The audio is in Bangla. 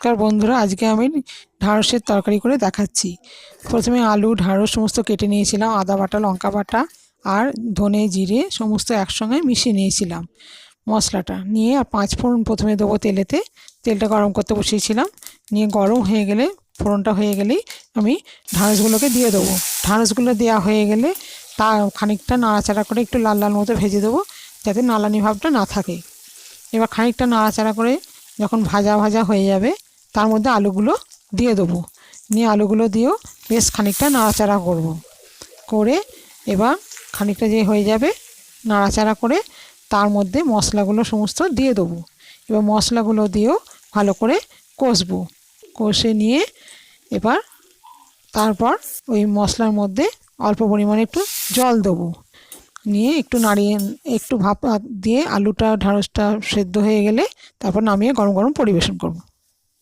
নমস্কার বন্ধুরা, আজকে আমি ঢ্যাঁড়সের তরকারি করে দেখাচ্ছি। প্রথমে আলু ঢ্যাঁড়স সমস্ত কেটে নিয়েছিলাম, আদা বাটা, লঙ্কা বাটা আর ধনে জিরে সমস্ত একসঙ্গে মিশিয়ে নিয়েছিলাম। মশলাটা নিয়ে আর 5 ফোড়ন প্রথমে দেবো তেলেতে। তেলটা গরম করতে বসিয়েছিলাম, নিয়ে গরম হয়ে গেলে, ফোড়নটা হয়ে গেলেই আমি ঢ্যাঁড়সগুলোকে দিয়ে দেবো। ঢ্যাঁড়সগুলো দেওয়া হয়ে গেলে তা খানিকটা নাড়াচাড়া করে একটু লাল লাল মতো ভেজে দেবো, যাতে নালানি ভাবটা না থাকে। এবার খানিকটা নাড়াচাড়া করে যখন ভাজা ভাজা হয়ে যাবে, তার মধ্যে আলুগুলো দিয়ে দেবো। নিয়ে আলুগুলো দিয়েও বেশ খানিকটা নাড়াচাড়া করব। করে এবার খানিকটা যে হয়ে যাবে, নাড়াচাড়া করে তার মধ্যে মশলাগুলো সমস্ত দিয়ে দেবো। এবার মশলাগুলো দিয়েও ভালো করে কষবো। কষে নিয়ে এবার তারপর ওই মশলার মধ্যে অল্প পরিমাণে একটু জল দেবো। নিয়ে একটু নাড়িয়ে, একটু ভাপ দিয়ে আলুটা ঢ্যাঁড়সটা সেদ্ধ হয়ে গেলে তারপর নামিয়ে গরম গরম পরিবেশন করব।